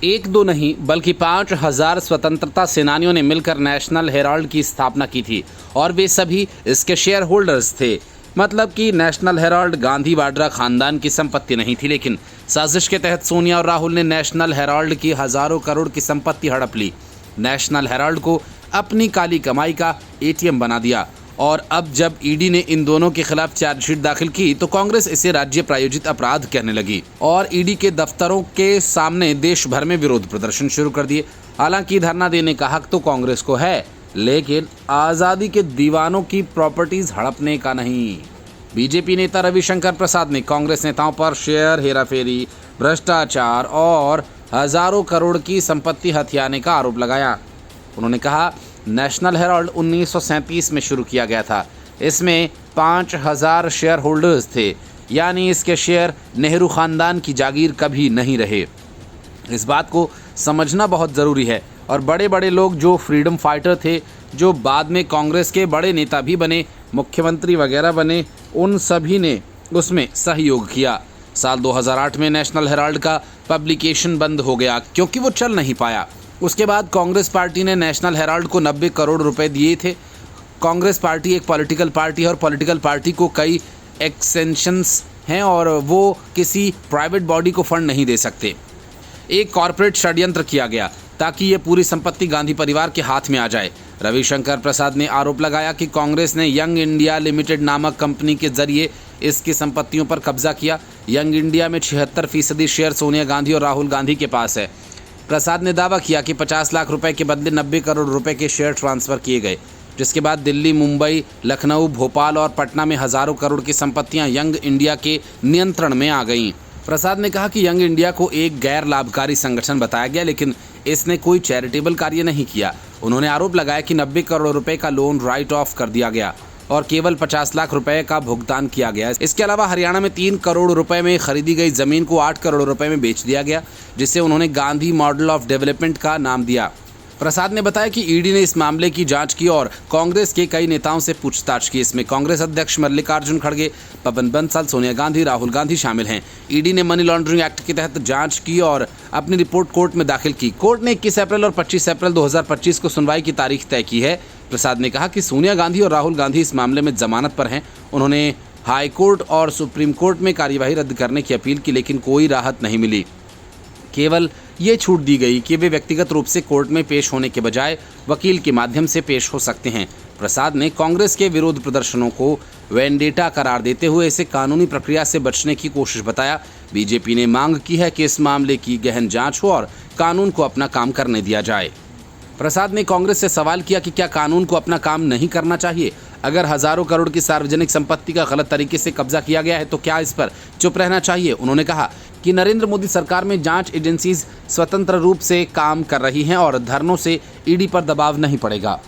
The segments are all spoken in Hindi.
एक दो नहीं बल्कि 5,000 स्वतंत्रता सेनानियों ने मिलकर नेशनल हेराल्ड की स्थापना की थी और वे सभी इसके शेयर होल्डर्स थे। मतलब कि नेशनल हेराल्ड गांधी वाड्रा खानदान की संपत्ति नहीं थी, लेकिन साजिश के तहत सोनिया और राहुल ने नेशनल हेराल्ड की हजारों करोड़ की संपत्ति हड़प ली, नेशनल हेराल्ड को अपनी काली कमाई का एटीएम बना दिया। और अब जब ईडी ने इन दोनों के खिलाफ चार्जशीट दाखिल की तो कांग्रेस इसे राज्य प्रायोजित अपराध कहने लगी और ईडी के दफ्तरों के सामने देश भर में विरोध प्रदर्शन शुरू कर दिए। हालांकि धरना देने का हक तो कांग्रेस को है, लेकिन आज़ादी के दीवानों की प्रॉपर्टीज हड़पने का नहीं। बीजेपी नेता रविशंकर प्रसाद ने कांग्रेस नेताओं पर शेयर हेराफेरी, भ्रष्टाचार और हजारों करोड़ की संपत्ति हथियाने का आरोप लगाया। उन्होंने कहा, नेशनल हेराल्ड 1937 में शुरू किया गया था। इसमें 5,000 शेयर होल्डर्स थे, यानी इसके शेयर नेहरू खानदान की जागीर कभी नहीं रहे। इस बात को समझना बहुत ज़रूरी है। और बड़े बड़े लोग जो फ्रीडम फाइटर थे, जो बाद में कांग्रेस के बड़े नेता भी बने, मुख्यमंत्री वगैरह बने, उन सभी ने उसमें सहयोग किया। साल 2008 में नेशनल हेराल्ड का पब्लिकेशन बंद हो गया क्योंकि वो चल नहीं पाया। उसके बाद कांग्रेस पार्टी ने नेशनल हेराल्ड को 90 करोड़ रुपए दिए थे। कांग्रेस पार्टी एक पॉलिटिकल पार्टी है और पॉलिटिकल पार्टी को कई एक्सटेंशंस हैं और वो किसी प्राइवेट बॉडी को फंड नहीं दे सकते। एक कॉरपोरेट षड्यंत्र किया गया ताकि ये पूरी संपत्ति गांधी परिवार के हाथ में आ जाए। रविशंकर प्रसाद ने आरोप लगाया कि कांग्रेस ने यंग इंडिया लिमिटेड नामक कंपनी के जरिए इसकी संपत्तियों पर कब्जा किया। यंग इंडिया में 76% शेयर सोनिया गांधी और राहुल गांधी के पास है। प्रसाद ने दावा किया कि 50 लाख रुपए के बदले 90 करोड़ रुपए के शेयर ट्रांसफर किए गए, जिसके बाद दिल्ली, मुंबई, लखनऊ, भोपाल और पटना में हजारों करोड़ की संपत्तियां यंग इंडिया के नियंत्रण में आ गईं। प्रसाद ने कहा कि यंग इंडिया को एक गैर लाभकारी संगठन बताया गया, लेकिन इसने कोई चैरिटेबल कार्य नहीं किया। उन्होंने आरोप लगाया कि 90 करोड़ रुपए का लोन राइट ऑफ कर दिया गया और केवल 50 लाख रुपए का भुगतान किया गया। इसके अलावा हरियाणा में 3 करोड़ रुपए में खरीदी गई जमीन को 8 करोड़ रुपए में बेच दिया गया, जिसे उन्होंने गांधी मॉडल ऑफ डेवलपमेंट का नाम दिया। प्रसाद ने बताया कि ईडी ने इस मामले की जांच की और कांग्रेस के कई नेताओं से पूछताछ की। इसमें कांग्रेस अध्यक्ष मल्लिकार्जुन खड़गे, पवन बंसल, सोनिया गांधी, राहुल गांधी शामिल हैं। ईडी ने मनी लॉन्ड्रिंग एक्ट के तहत जांच की और अपनी रिपोर्ट कोर्ट में दाखिल की। कोर्ट ने 21 अप्रैल और 25 अप्रैल 2025 को सुनवाई की तारीख तय की है। प्रसाद ने कहा कि सोनिया गांधी और राहुल गांधी इस मामले में जमानत पर हैं। उन्होंने हाई कोर्ट और सुप्रीम कोर्ट में कार्यवाही रद्द करने की अपील की, लेकिन कोई राहत नहीं मिली। केवल ये छूट दी गई कि वे व्यक्तिगत रूप से कोर्ट में पेश होने के बजाय वकील के माध्यम से पेश हो सकते हैं। प्रसाद ने कांग्रेस के विरोध प्रदर्शनों को वेंडेटा करार देते हुए इसे कानूनी प्रक्रिया से बचने की कोशिश बताया। बीजेपी ने मांग की है कि इस मामले की गहन जांच हो और कानून को अपना काम करने दिया जाए। प्रसाद ने कांग्रेस से सवाल किया कि क्या कानून को अपना काम नहीं करना चाहिए? अगर हजारों करोड़ की सार्वजनिक संपत्ति का गलत तरीके से कब्जा किया गया है तो क्या इस पर चुप रहना चाहिए? उन्होंने कहा कि नरेंद्र मोदी सरकार में जांच एजेंसीज स्वतंत्र रूप से काम कर रही हैं और धरनों से ईडी पर दबाव नहीं पड़ेगा।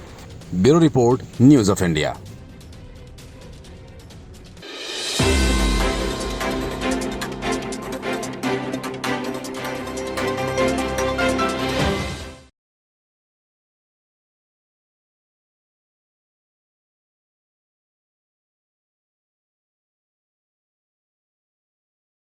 Bureau report, news of India.